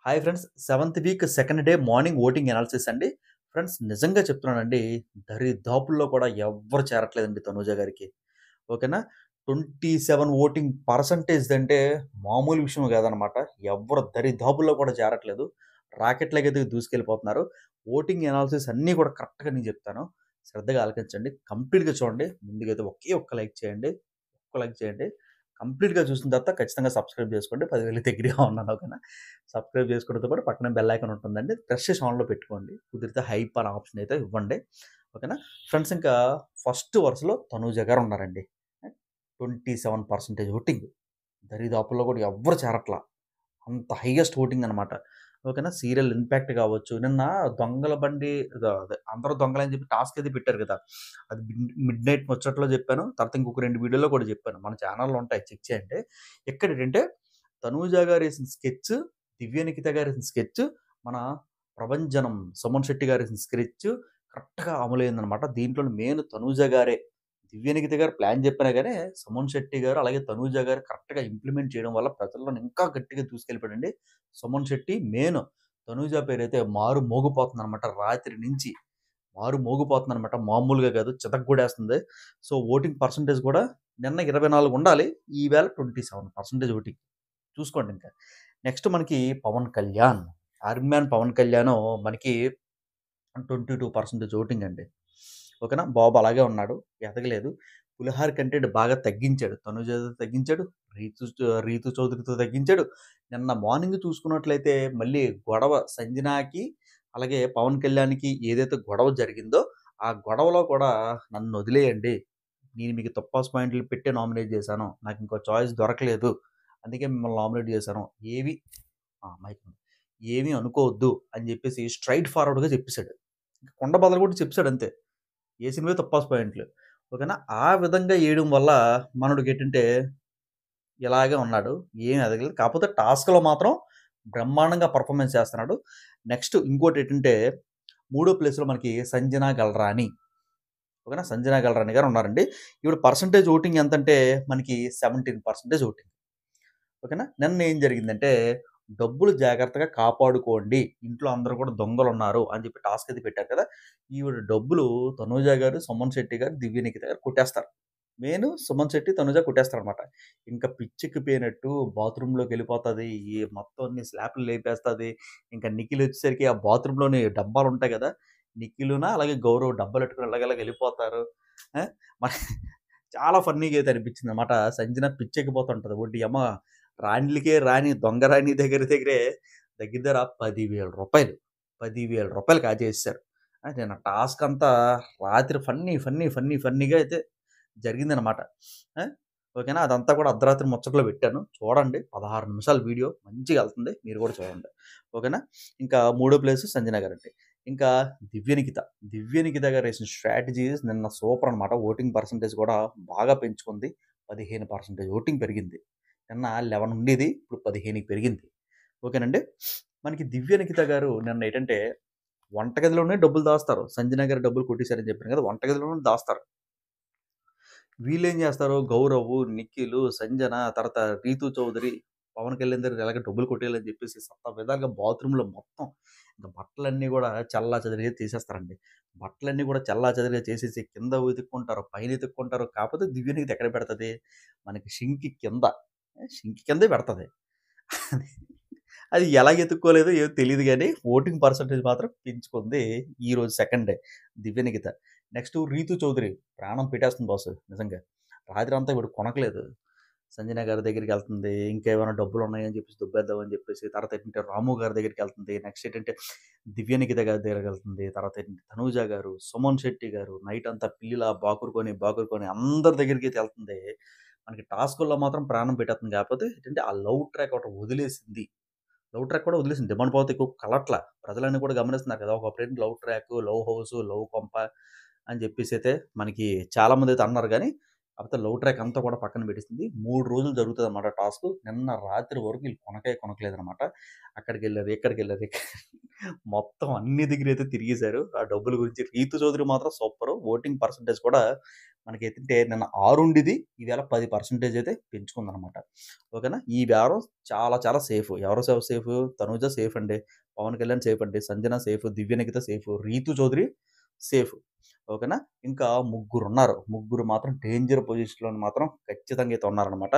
Hi friends. Seventh week second day morning voting analysis అండి. Friends నిజంగా చెప్తున్నానండి. దరిదాపుల్లో కూడా ఎవ్వరు చేరట్లేదండి తనూజ గారికి. ఓకేనా. 27 ఓటింగ్ పర్సెంటేజ్ అంటే మామూలు విషయం కాదనమాట. ఎవ్వరు దరిదాపుల్లో కూడా చేరట్లేదు. రాకెట్‌లాగైతే దూసుకెళ్ళిపోతున్నారు. ఓటింగ్ అనాలిసిస్ అన్నీ కూడా కరెక్ట్‌గా నేను చెప్తాను. శ్రద్ధగా ఆలకించండి. కంప్లీట్‌గా చూడండి. ముందుగైతే ఒకే ఒక్క లైక్ చేయండి. ఒక్క లైక్ చేయండి. కంప్లీట్‌గా చూసిన తర్వాత ఖచ్చితంగా సబ్స్క్రైబ్ చేసుకోండి. 10,000 దగ్గరగా ఉన్నాను. ఓకేనా. సబ్స్క్రైబ్ చేసుకోవడంతో పాటు పక్కన బెల్ ఐకాన్ ఉంటుందండి. ప్రెస్ చేసి ఆన్‌లో పెట్టుకోండి. కుదిరితే హైప్ అనే ఆప్షన్ అయితే ఇవ్వండి. ఓకేనా. ఫ్రెండ్స్ ఇంకా ఫస్ట్ వరుసలో తనూజ గారు ఉన్నారండి. 27% ఓటింగ్. దరిదాపుల్లో కూడా ఎవ్వరు చేరట్ల. అంత హైయెస్ట్ ఓటింగ్ అనమాట. ఓకేనా. సీరియల్ ఇంపాక్ట్ కావచ్చు. నిన్న దొంగల బండి అదే అందరూ దొంగలని చెప్పి టాస్క్ అయితే పెట్టారు కదా! అది మిడ్‌నైట్ ముచ్చట్లో చెప్పాను. తర్వాత ఇంకొక 2 వీడియోలో కూడా చెప్పాను. మన ఛానెల్‌లో ఉంటాయి చెక్ చేయండి. ఎక్కడేంటంటే తనూజ గారేసిన స్కెచ్, దివ్య నిఖిత గారేసిన స్కెచ్, మన ప్రభంజనం సుమన్ శెట్టి గారేసిన స్కెచ్ కరెక్ట్‌గా అమలైందనమాట. దీంట్లో మెయిన్ తనూజ గారే. దివ్య నిఖిత గారు ప్లాన్ చెప్పినా గాని, సుమన్ శెట్టి గారు, అలాగే తనూజ గారు కరెక్ట్‌గా ఇంప్లిమెంట్ చేయడం వల్ల ప్రజల్లోని ఇంకా గట్టిగా దూసుకెళ్ళిపోయాడండి. సుమన్ శెట్టి మెయిన్. తనూజ పేరైతే మారు మోగిపోతుందనమాట. రాత్రి నుంచి మారు మోగిపోతుందనమాట. మామూలుగా కాదు చితగ్గొడేస్తుంది. సో, ఓటింగ్ పర్సెంటేజ్ కూడా నిన్న 24 ఉండాలి. ఈవేళ 27% ఓటింగ్. చూసుకోండి ఇంకా. నెక్స్ట్ మనకి పవన్ కళ్యాణ్. ఐరన్ మ్యాన్ పవన్ కళ్యాణ్ మనకి 22% ఓటింగ్ అండి. ఓకేనా. బాబు అలాగే ఉన్నాడు. ఎదగలేదు. పులిహార కంటెంట్ బాగా తగ్గించాడు. తనుజతో తగ్గించాడు. రీతు చౌదరితో తగ్గించాడు. నిన్న మార్నింగ్ చూసుకున్నట్లయితే మళ్ళీ గొడవ సంజనాకి, అలాగే పవన్ కళ్యాణ్‌కి ఏదైతే గొడవ జరిగిందో, ఆ గొడవలో కూడా నన్నొదిలేయండి. నేను మీకు తప్పాస్ పాయింట్లు పెట్టే నామినేట్ చేశాను. నాకింకో చాయిస్ దొరకలేదు. అందుకే మిమ్మల్ని నామినేట్ చేశాను. ఏవి మైక్ ఉంది. ఏమీ అనుకోవద్దు అని చెప్పేసి స్ట్రెయిట్ ఫార్వర్డ్‌గా చెప్పేసాడు. కుండ బద్దలు చెప్పేసాడు అంతే. ఏసినవే తప్పాస్ పాయింట్లు. ఓకేనా. ఆ విధంగా ఏయడం వల్ల మనోడికేంటంటే ఇలాగే ఉన్నాడు. ఏమి ఎదగలేదు. కాకపోతే టాస్క్‌లో మాత్రం బ్రహ్మాండంగా పెర్ఫార్మన్స్ చేస్తున్నాడు. నెక్స్ట్ ఇంకోటేంటంటే మూడో ప్లేస్‌లో మనకి సంజన గల్రాని. ఓకేనా. సంజన గల్రాని గారు ఉన్నారండి. ఈవిడ పర్సెంటేజ్ ఓటింగ్ ఎంతంటే మనకి 17% ఓటింగ్. ఓకేనా. నిన్న ఏం జరిగిందంటే, డబ్బులు జాగ్రత్తగా కాపాడుకోండి. ఇంట్లో అందరూ కూడా దొంగలున్నారు అని చెప్పి టాస్క్ అయితే పెట్టారు కదా! ఈవిడ డబ్బులు తనూజ గారు, సుమన్ శెట్టి గారు, దివ్య నిఖిత గారు కొట్టేస్తారు. మెయిన్ సుమన్ శెట్టి, తనూజ కొట్టేస్తారనమాట. ఇంకా పిచ్చెక్కిపోయినట్టు బాత్రూమ్‌లోకెళ్ళిపోతది. మొత్తం అన్ని స్లాప్‌లు లేపేస్తది. ఇంకా నిఖిల్ వచ్చేసరికి ఆ బాత్రూమ్‌లోని డబ్బాలుంటాయి కదా! నిఖిలున అలాగే గౌరవ్ డబ్బాలెట్టుకొని ఇలాగ ఎళ్ళిపోతారు. ఆ! మన చాలా ఫన్నీగా అయితే అనిపించిందనమాట. సంజన పిచ్చెక్కిపోతుంటది. ఓడియమ్మ రాణిలకే రాణి దొంగ రాణి దగ్గరే దగ్గర దగ్గర రూ. 10,000 10,000 కాజేసేసారు. నిన్న టాస్క్ అంతా రాత్రి ఫన్నీగా అయితే జరిగిందనమాట. ఆ! ఓకేనా. అదంతా కూడా అర్ధరాత్రి ముచ్చట్లో పెట్టాను. చూడండి. 16 నిమిషాల వీడియో మంచిగా ఎళ్తుంది. మీరు కూడా చూడండి. ఓకేనా. ఇంకా మూడో ప్లేస్ సంజన గారండి. ఇంకా దివ్య నిఖిత. దివ్య నిఖిత గారేసిన స్ట్రాటజీస్ నిన్న సూపర్ అనమాట. ఓటింగ్ పర్సెంటేజ్ కూడా బాగా పెంచుకుంది. 15% ఓటింగ్ పెరిగింది. నిన్న 11 ఉండేది. ఇప్పుడు 15కి పెరిగింది. ఓకేనండి. మనకి దివ్య నిఖిత గారు నిన్న ఏంటంటే వంటగదిలోనే డబ్బులు దాస్తారు. సంజన గారు డబ్బులు కొట్టేసారని చెప్పాను కదా! వంటగదిలోనే దాస్తారు. వీళ్ళేం జేస్తారు, గౌరవ్, నిఖిలు, సంజన, తర్వాత రీతు చౌదరి, పవన్ కళ్యాణ్ దగ్గర ఎలాగో డబ్బులు కొట్టేయాలని జెప్పేసి సత్తా విధాలుగా బాత్రూమ్‌లో మొత్తం ఇంక బట్టలన్నీ గూడా చెల్లాచెదరుగా తీసేస్తారండి. బట్టలన్నీ గూడా చెల్లాచెదరుగా చేసేసి కింద వెతుక్కుంటారు, పైన ఎతుక్కుంటారు. కాపోతే దివ్యనిఖిత ఎక్కడ పెడతది? మనకి షింక్ కింద. షింక్ కిందే పెడతది. అది ఎలా ఎతుక్కోలేదో ఏమో తెలీదు గానీ, ఓటింగ్ పర్సెంటేజ్ మాత్రం పెంచుకుంది ఈరోజు second day Divya Nikhita. Next Rithu Chowdary ప్రాణం పెట్టేస్తుంది బాసు నిజంగా. రాత్రంతా ఈవిడ కొనకలేదు. సంజన గారి దగ్గరికెళ్తుంది. ఇంకేమైనా డబ్బులున్నాయని చెప్పేసి దొబ్బేద్దామని చెప్పేసి. తర్వాత ఏంటంటే రాము గారి దగ్గరికెళ్తుంది. నెక్స్ట్ ఏంటంటే దివ్యనిఖిత గారి దగ్గరికెళ్తుంది. తర్వాత ఏంటంటే తనూజ గారు, సుమన్ శెట్టి గారు నైట్ అంతా పిల్లిలా బాకురుకొని అందరి దగ్గరికైతే ఎళ్తుంది. మనకి టాస్కుల్లో మాత్రం ప్రాణం పెట్టేత్తుంది. కాకపోతే ఏంటంటే ఆ లవ్ ట్రాక్ ఒకటి వదిలేసింది. లవ్ ట్రాక్ కూడా వదిలేసింది. డిమాండ్ పోతే ఎక్కువ కలట్ల. ప్రజలన్నీ కూడా గమనిస్తున్నారు కదా! ఒకప్పుడేంటి love track, love house, love కొంప అని చెప్పేసైతే మనకి చాలామందైతే అన్నారు గానీ, కాపోతే లవ్ ట్రాక్ అంతా కూడా పక్కన పెట్టేసింది. 3 రోజులు జరుగుతదనమాట టాస్కు. నిన్న రాత్రి వరకు ఈళ్ళు కొనలేదనమాట. అక్కడికెళ్లారు, ఇక్కడికెళ్లారు. మొత్తం అన్ని దగ్గరైతే తిరిగేశారు. ఆ డబ్బుల గురించి. 'రీతు చౌదరి' మాత్రం సూపరు. ఓటింగ్ పర్సెంటేజ్ కూడా మనకేంటంటే నిన్న 6 ఉండేది. ఈవేళ 10% అయితే పెంచుకుందనమాట. ఓకేనా. ఈ వారం చాలా చాలా సేఫ్. ఎవరు సేఫు? తనూజ సేఫ్ అండి. పవన్ కళ్యాణ్ సేఫ్ అండి. Sanjana safe. Divya Nikhita safe. 'Rithu Chowdary' safe. ఓకేనా. ఇంకా ముగ్గురున్నారు. ముగ్గురు మాత్రం డేంజర్ పొజిషన్‌లో మాత్రం ఖచ్చితంగా అయితే ఉన్నారనమాట.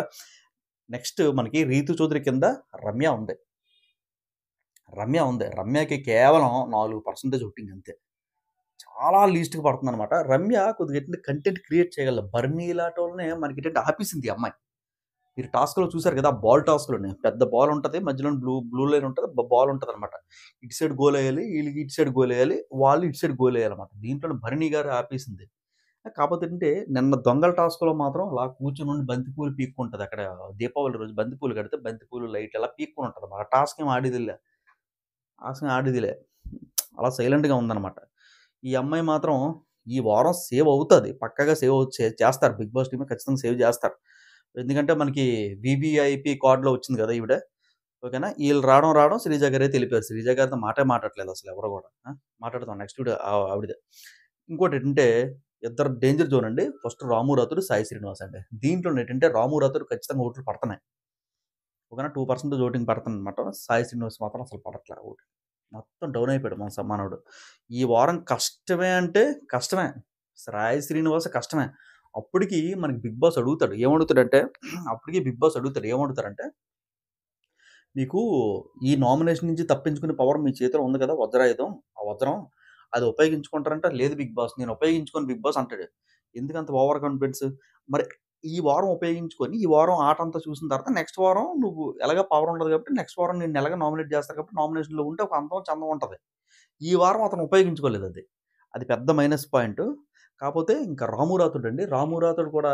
నెక్స్ట్ మనకి 'రీతు చౌదరి' కింద రమ్య ఉంది. రమ్యకి కేవలం 4% ఓటింగ్ అంతే. చాలా లీస్ట్‌గా పడుతుందనమాట. రమ్య కొద్దిగా ఏంటంటే కంటెంట్ క్రియేట్ చేయగలదు. బర్నీ ఇలాటోళ్ళనే మనకేంటంటే ఆపేసింది ఈ అమ్మాయి. మీరు టాస్క్‌లో చూసారు కదా! బాల్ టాస్క్‌లోని. పెద్ద బాల్ ఉంటది. మధ్యలో బ్లూ లైన్ ఉంటది. బాల్ ఉంటదనమాట. ఇటు సైడ్ గోలేయాలి. ఈళ్ళకి ఇటు సైడ్ గోలేయాలి. వాళ్ళు ఇటు సైడ్ గోలేయాలనమాట. దీంట్లోనే భరణి గారు ఆపేసింది. కాపోతే ఏంటంటే నిన్న దొంగల టాస్క్‌లో మాత్రం అలా కూర్చొనుండి బంతిపూలు పీక్కుంటది. అక్కడ దీపావళి రోజు బంతిపూలు కడితే బంతిపూలు లైట్ ఇలా పీక్కొని ఉంటదనమాట. టాస్క్ ఏమి ఆడేదిలే. టాస్క్ ఆడేదిలే. అలా సైలెంట్‌గా ఉందనమాట. ఈ అమ్మాయి మాత్రం ఈ వారం సేవ్ అవుతది. పక్కాగా సేవ్ చేస్తారు. 'బిగ్ బాస్' టీమే ఖచ్చితంగా సేవ్ చేస్తారు. ఎందుకంటే మనకి వీవీఐపీ కార్డ్‌లో వచ్చింది కదా! ఈవిడ. ఓకేనా. ఈళ్ళు రావడం శ్రీజ గారైతే ఎళ్ళిపోయారు. శ్రీజ గారితో మాటే మాట్లాడట్లేదు అసలు ఎవరు గూడా. మాట్లాడదాం నెక్స్ట్ వీడియో ఆవిడదే. ఇంకోటేంటంటే ఇద్దరు డేంజర్ జోన్ అండి. ఫస్ట్ రాము రాథోడ్, సాయి శ్రీనివాస్ అండి. దీంట్లోనేంటంటే రాము రాథోడ్ ఖచ్చితంగా ఓట్లు పడతన్నాయి. ఓకేనా. 2% ఓటింగ్ పడుతుందనమాట. సాయి శ్రీనివాస్ మాత్రం అసలు పడట్లే ఓటు. మొత్తం డౌన్ అయిపోయాడు మనోడు. ఈ వారం కష్టమే అంటే కష్టమే. సాయి శ్రీనివాస్ కష్టమే. అప్పటికి మనకి బిగ్ బాస్ అడుగుతాడు. ఏమడుగుతాడంటే అప్పటికి బిగ్ బాస్ అడుగుతాడు. ఏమడుగుతారంటే మీకు ఈ నామినేషన్ నుంచి తప్పించుకునే పవర్ మీ చేతిలో ఉంది కదా! వజ్రాయుధం. ఆ వజ్రం అది ఉపయోగించుకుంటారంటే, లేదు బిగ్ బాస్ నేను ఉపయోగించుకోను బిగ్ బాస్ అంటాడు. ఎందుకంత ఓవర్ కాన్ఫిడెన్స్? మరి ఈ వారం ఉపయోగించుకొని, ఈ వారం ఆటంతా చూసిన తర్వాత నెక్స్ట్ వారం నువ్వు ఎలాగో పవర్ ఉండదు కాబట్టి నెక్స్ట్ వారం నిన్ను ఎలాగో నామినేట్ చేస్తారు కాబట్టి నామినేషన్‌లో ఉంటే ఒక అందం, చందం ఉంటది. ఈ వారం అతను ఉపయోగించుకోలేదది. అది పెద్ద మైనస్ పాయింటు. కాపోతే ఇంకా రాము రాథోడ్ అండి. రాము రాథోడ్ కూడా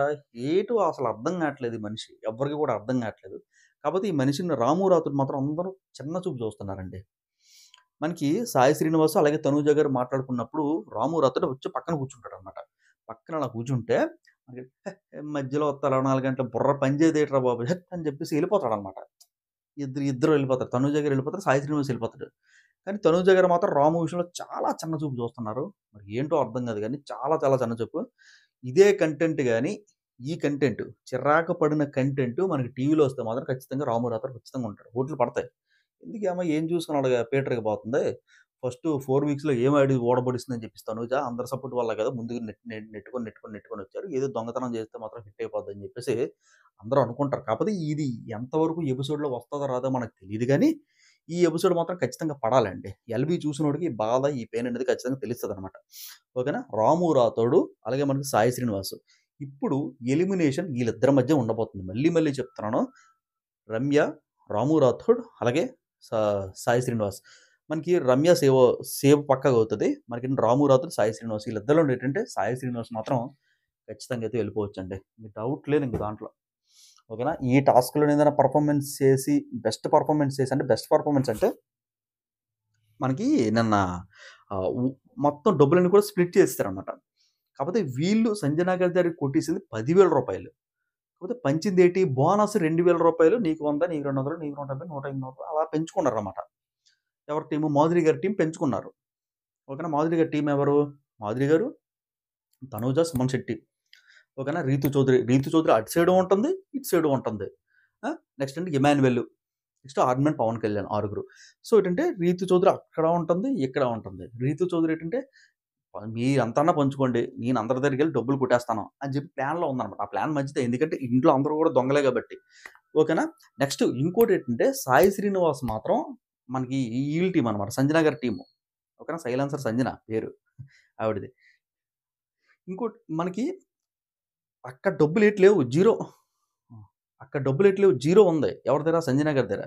ఏటో అసలు అర్థం కావట్లేదు ఈ మనిషి. ఎవ్వరికీ కూడా అర్థం కావట్లేదు. కాపోతే ఈ మనిషిని రాము రాథోడ్ మాత్రం అందరూ చిన్న చూపు చూస్తున్నారండి. మనకి సాయి శ్రీనివాస్ అలాగే తనూజ గారు మాట్లాడుకున్నప్పుడు రాము రాథోడ్ వచ్చి పక్కన కూర్చుంటాడనమాట. పక్కన అలా కూర్చుంటే మనకి మధ్యలో వస్తారు 4 గంటల బుర్ర పని చేయదేట్రా బాబు! హెట్ అని చెప్పేసి ఎళ్ళిపోతాడనమాట. ఇద్దరు వెళ్ళిపోతారు. తనూజ గారు వెళ్ళిపోతారు. సాయి శ్రీనివాస్ వెళ్ళిపోతాడు. కానీ తనూజ గారు మాత్రం రాము విషయంలో చాలా చిన్న చూపు చూస్తున్నారు. మరి ఏంటో అర్థం కాదు గానీ చాలా చాలా చిన్న చూపు. ఇదే కంటెంట్ గాని, ఈ కంటెంట్ చిరాకు పడిన కంటెంట్ మనకి టీవీలో వస్తే మాత్రం ఖచ్చితంగా రాము రాథోడ్ ఖచ్చితంగా ఉంటాడు. ఓట్లు పడతాయి. ఎందుకు ఈ అమ్మాయి ఏం చూసుకొని అలాగా పీటర్‌కి పోతుంది. ఫస్ట్ 4 వీక్స్‌లో ఏం ఆడి ఓడబడిసిందని చెప్పేసి తనూజ అందరి సపోర్ట్ వల్ల కదా! ముందుకు నెట్టుకొని వచ్చారు. ఏదో దొంగతనం చేస్తే మాత్రం హిట్ అయిపోద్దని చెప్పేసి అందరూ అనుకుంటారు. కాకపోతే ఇది ఎంతవరకు ఎపిసోడ్‌లో వస్తదో రాదో మనకు తెలీదు గానీ, ఈ ఎపిసోడ్ మాత్రం ఖచ్చితంగా పడాలండి. ఎల్‌బీ చూసినోడికి ఈ బాధ, ఈ పెయిన్ అనేది ఖచ్చితంగా తెలుస్తదనమాట. ఓకేనా. రాము రాథోడు, అలాగే మనకి సాయి శ్రీనివాస్. ఇప్పుడు ఎలిమినేషన్ ఈళ్ళిద్దరి మధ్య ఉండబోతుంది. మళ్ళీ మళ్ళీ చెప్తున్నాను. రమ్య, రాము రాథోడ్ అలాగే సా సాయి శ్రీనివాస్. మనకి రమ్య సేవ్ పక్కాగా అవుతది. మనకి రాము రాథోడ్, సాయి శ్రీనివాస్ వీళ్ళిద్దరిలో ఏంటంటే సాయి శ్రీనివాస్ మాత్రం ఖచ్చితంగా అయితే వెళ్ళిపోవచ్చండి. ఇంక డౌట్ లేదు ఇంక దాంట్లో. ఓకేనా. ఈ టాస్క్‌లో ఏదైనా పెర్ఫార్మన్స్ చేసి బెస్ట్ పెర్ఫార్మన్స్ అంటే మనకి నిన్న ఆహ్, మొత్తం డబ్బులన్నీ కూడా స్ప్లిట్ చేసేసారనమాట. కాపోతే వీళ్ళు సంజన గారి దగ్గర కొట్టేసింది రూ. 10,000. కాకపోతే పంచిందేటి బోనస్ రూ. 2,000 నీకు 100, నీకు 200, నీకు 150, 150 అలా పెంచుకున్నారనమాట. ఎవరి టీము? మాధురి గారి టీమ్ పెంచుకున్నారు. ఓకేనా. మాధురి గారి టీమ్ ఎవరు? మాధురి గారు, తనూజ, సుమన్ శెట్టి. ఓకేనా. రీతు చౌదరి అటు సైడు ఉంటుంది, ఇటు సైడు ఉంటుంది. నెక్స్ట్ అంటే ఇమాన్యుయల్. నెక్స్ట్ ఆర్మన్, పవన్ కళ్యాణ్ ఆరుగురు. సో ఏంటంటే రీతు చౌదరి అక్కడ ఉంటుంది, ఇక్కడ ఉంటుంది. రీతు చౌదరి ఏంటంటే మీరంతన్నా పంచుకోండి. నేను అందరి దగ్గరికెళ్ళి డబ్బులు కొట్టేస్తాను అని చెప్పి ప్లాన్‌లో ఉందనమాట. ఆ ప్లాన్ మంచిదే. ఎందుకంటే ఇంట్లో అందరూ కూడా దొంగలే కాబట్టి. ఓకేనా. నెక్స్ట్ ఇంకోటేంటంటే సాయి శ్రీనివాస్ మాత్రం మనకి ఈళ్ళ టీమ్ అనమాట. సంజన గారి టీము. ఓకేనా. సైలెన్సర్ సంజన పేరు ఆవిడది. ఇంకోటి మనకి అక్కడ డబ్బులేటి లేవు. జీరో. అక్కడ డబ్బులేటి లేవు. జీరో ఉంది. ఎవరి దగ్గర? సంజన గారి దగ్గర.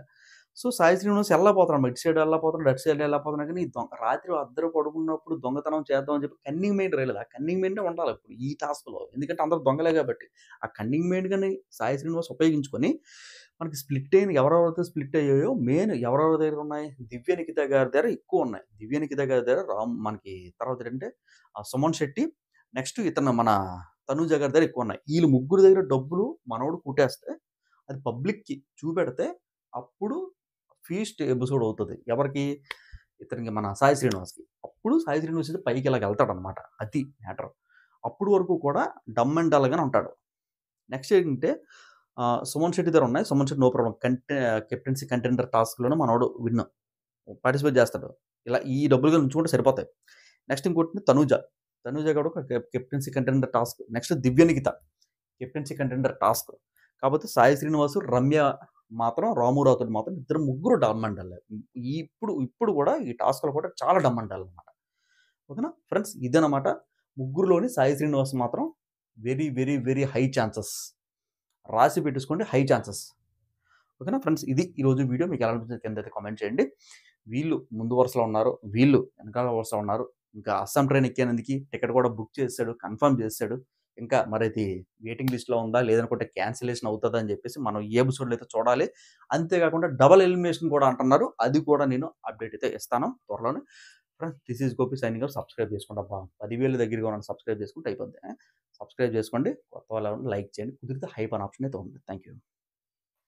సో, సాయి శ్రీనివాస్ ఎళ్ళపోతున్నాడు. ఇటు సైడ్ ఎళ్ళపోతున్నాడు, అటు సైడ్ ఎళ్ళపోతున్నాడు కానీ రాత్రి అందరూ పడుకున్నప్పుడు దొంగతనం చేద్దాం అని చెప్పి కన్నింగ్ మైండ్ రాలేదు. ఆ కన్నింగ్ మైండే ఉండాలి ఇప్పుడు ఈ టాస్క్‌లో. ఎందుకంటే అందరూ దొంగలే కాబట్టి. ఆ కన్నింగ్ మైండ్ గాని సాయి శ్రీనివాస్ ఉపయోగించుకొని మనకి స్ప్లిట్ అయిన ఎవరెవరైతే స్ప్లిట్ అయ్యాయో మెయిన్ ఎవరెవరి దగ్గర ఉన్నాయి? దివ్య నిఖిత గారి దగ్గర ఎక్కువున్నాయి. దివ్య నిఖిత గారి దగ్గర మనకి తర్వాత ఏంటంటే సుమన్ శెట్టి, నెక్స్ట్ ఇతను మన తనూజ గారి దగ్గర ఎక్కువున్నాయి. ఈళ్ళు ముగ్గురు దగ్గర డబ్బులు మనోడు కొట్టేస్తే అది పబ్లిక్‌కి చూపెడితే అప్పుడు ఫీస్ట్ ఎపిసోడ్ అవుతది. ఎవరికి? ఇతనికి మన సాయి శ్రీనివాస్‌కి. అప్పుడు సాయి శ్రీనివాస్ అయితే పైకి ఇలాగ ఎళ్తాడనమాట. అది మ్యాటర్. అప్పటి వరకు కూడా డమ్ అండ్ డల్‌గానే ఉంటాడు. నెక్స్ట్ ఏంటంటే సుమన్ శెట్టి దగ్గరున్నాయి. Suman Shetty no problem. Captaincy contender టాస్క్‌లోనే మనోడు విన్. పార్టిసిపేట్ చేస్తాడు. ఇలా ఈ డబ్బులు గాని ఉంచుకుంటే సరిపోతాయి. నెక్స్ట్ ఇంకోటి తనూజ. తనూజ కూడా ఒక captaincy contender task. Next Divya Nikhita captaincy contender task. కాకపోతే సాయి శ్రీనివాసు, రమ్య మాత్రం రామురావుతోటి మాత్రం ఇద్దరు ముగ్గురు డమ్ అండ్ డల్లే. ఇప్పుడు కూడా ఈ టాస్క్‌లో కూడా చాలా డమ్ అండ్ డల్ అనమాట. ఓకేనా ఫ్రెండ్స్, ఇదనమాట. ముగ్గురులోని సాయి శ్రీనివాస్ మాత్రం very, very, very high chances. రాసి పెట్టేసుకోండి, హై ఛాన్సెస్. ఓకేనా ఫ్రెండ్స్, ఇది ఈరోజు వీడియో. మీకు ఎలా అనిపించింది కింద అయితే కామెంట్ చేయండి. వీళ్ళు ముందు వరుసలో ఉన్నారు, వీళ్ళు వెనకాల వరుసలో ఉన్నారు. ఇంకా అస్సాం ట్రైన్ ఎక్కేనందుకు టికెట్ కూడా బుక్ చేసాడు, కన్ఫర్మ్ చేసాడు. ఇంకా మరి అది వెయిటింగ్ లిస్ట్‌లో ఉందా లేదనుకుంటే క్యాన్సిలేషన్ అవుతదా అని చెప్పేసి మనం ఈ ఎపిసోడ్‌లో అయితే చూడాలి. అంతేకాకుండా డబుల్ ఎలిమినేషన్ కూడా అంటున్నారు. అది కూడా నేను అప్డేట్ అయితే ఇస్తాను త్వరలోనే. Friends, this is Gopi signing off. Subscribe చేసుకోండి అబ్బా. 10,000 దగ్గరగా ఉన్నాను. సబ్స్క్రైబ్ చేసుకుంటే అయిపోద్ది. సబ్స్క్రైబ్ చేసుకోండి. కొత్త వాళ్ళు లైక్ చేయండి. కుదిరితే హైప్ అనే ఆప్షన్ అయితే ఉంది. Thank you.